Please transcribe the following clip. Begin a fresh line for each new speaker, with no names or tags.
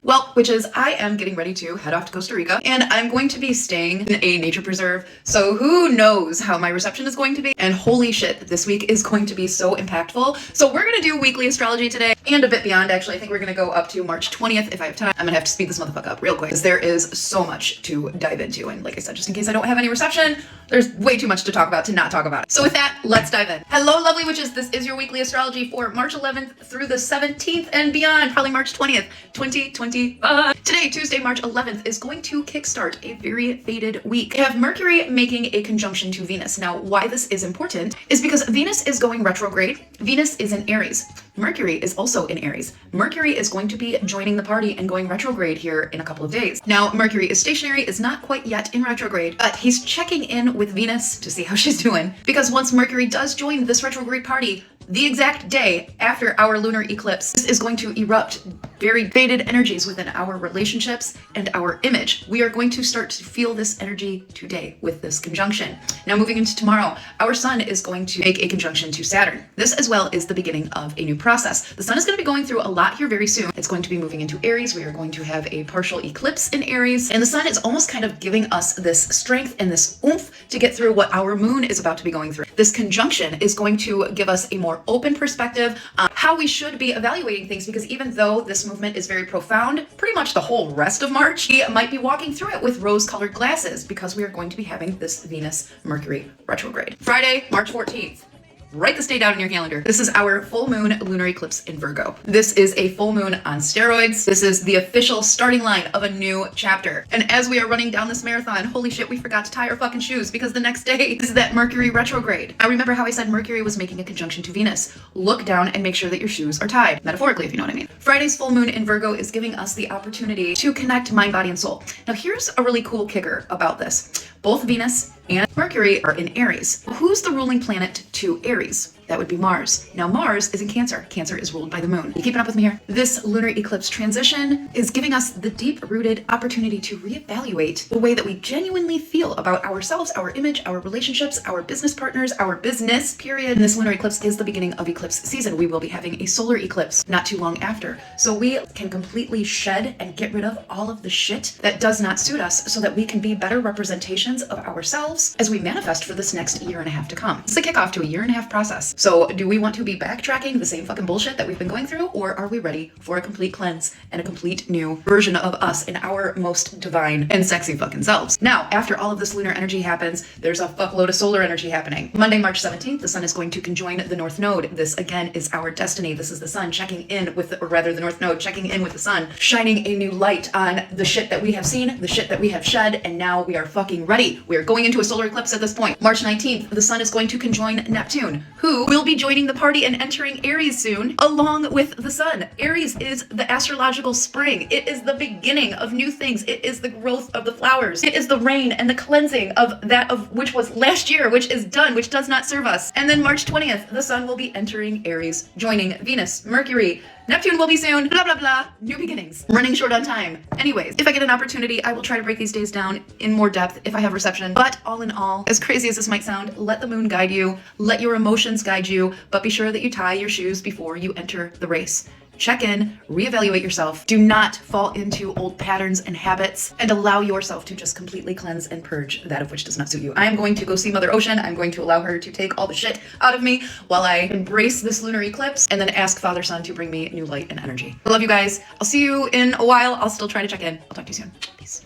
Well, which is I am getting ready to head off to Costa Rica and I'm going to be staying in a nature preserve. So who knows how my reception is going to be? And holy shit, this week is going to be so impactful. So we're gonna do weekly astrology today and a bit beyond. Actually, I think we're gonna go up to March 20th if I have time. I'm gonna have to speed this motherfucker up real quick because there is so much to dive into. And like I said, just in case I don't have any reception, there's way too much to talk about to not talk about it. So with that, let's dive in. Hello, lovely witches. This is your weekly astrology for March 11th through the 17th and beyond, probably March 20th, 2025. Today, Tuesday, March 11th, is going to kickstart a very fated week. We have Mercury making a conjunction to Venus. Now, why this is important is because Venus is going retrograde. Venus is in Aries. Mercury is also in Aries. Mercury is going to be joining the party and going retrograde here in a couple of days. Now, Mercury is stationary, is not quite yet in retrograde, but he's checking in with Venus to see how she's doing. Because once Mercury does join this retrograde party, the exact day after our lunar eclipse, this is going to erupt very faded energies within our relationships and our image. We are going to start to feel this energy today with this conjunction. Now, moving into tomorrow, our sun is going to make a conjunction to Saturn. This as well is the beginning of a new process. The sun is going to be going through a lot here very soon. It's going to be moving into Aries. We are going to have a partial eclipse in Aries, and the sun is almost kind of giving us this strength and this oomph to get through what our moon is about to be going through. This conjunction is going to give us a more open perspective on how we should be evaluating things, because even though this movement is very profound, pretty much the whole rest of March, we might be walking through it with rose-colored glasses because we are going to be having this Venus-Mercury retrograde. Friday, March 14th. Write this day down in your calendar. This is our full moon lunar eclipse in Virgo. This is a full moon on steroids. This is the official starting line of a new chapter. And as we are running down this marathon, holy shit, we forgot to tie our fucking shoes because the next day is that Mercury retrograde. I remember how I said Mercury was making a conjunction to Venus. Look down and make sure that your shoes are tied, metaphorically, if you know what I mean. Friday's full moon in Virgo is giving us the opportunity to connect mind, body, and soul. Now here's a really cool kicker about this. Both Venus and Mercury are in Aries. Who's the ruling planet to Aries? That would be Mars. Now Mars is in Cancer. Cancer is ruled by the moon. You keeping up with me here? This lunar eclipse transition is giving us the deep-rooted opportunity to reevaluate the way that we genuinely feel about ourselves, our image, our relationships, our business partners, our business, period. And this lunar eclipse is the beginning of eclipse season. We will be having a solar eclipse not too long after. So we can completely shed and get rid of all of the shit that does not suit us so that we can be better representations of ourselves as we manifest for this next year and a half to come. It's the kickoff to a year and a half process. So do we want to be backtracking the same fucking bullshit that we've been going through, or are we ready for a complete cleanse and a complete new version of us in our most divine and sexy fucking selves? Now, after all of this lunar energy happens, there's a fuckload of solar energy happening. Monday, March 17th, the sun is going to conjoin the North Node. This again is our destiny. This is the sun checking in with the, or rather the North Node checking in with the sun, shining a new light on the shit that we have seen, the shit that we have shed, and now we are fucking ready. We are going into a solar eclipse at this point. March 19th, the sun is going to conjoin Neptune, who will be joining the party and entering Aries soon, along with the sun. Aries is the astrological spring. It is the beginning of new things. It is the growth of the flowers. It is the rain and the cleansing of that of which was last year, which is done, which does not serve us. And then March 20th, the sun will be entering Aries, joining Venus, Mercury, Neptune will be soon, blah, blah, blah. New beginnings. Running short on time. Anyways, if I get an opportunity, I will try to break these days down in more depth if I have reception. But all in all, as crazy as this might sound, let the moon guide you, let your emotions guide you, but be sure that you tie your shoes before you enter the race. Check in, reevaluate yourself. Do not fall into old patterns and habits, and allow yourself to just completely cleanse and purge that of which does not suit you. I am going to go see Mother Ocean. I'm going to allow her to take all the shit out of me while I embrace this lunar eclipse and then ask Father Sun to bring me new light and energy. I love you guys. I'll see you in a while. I'll still try to check in. I'll talk to you soon. Peace.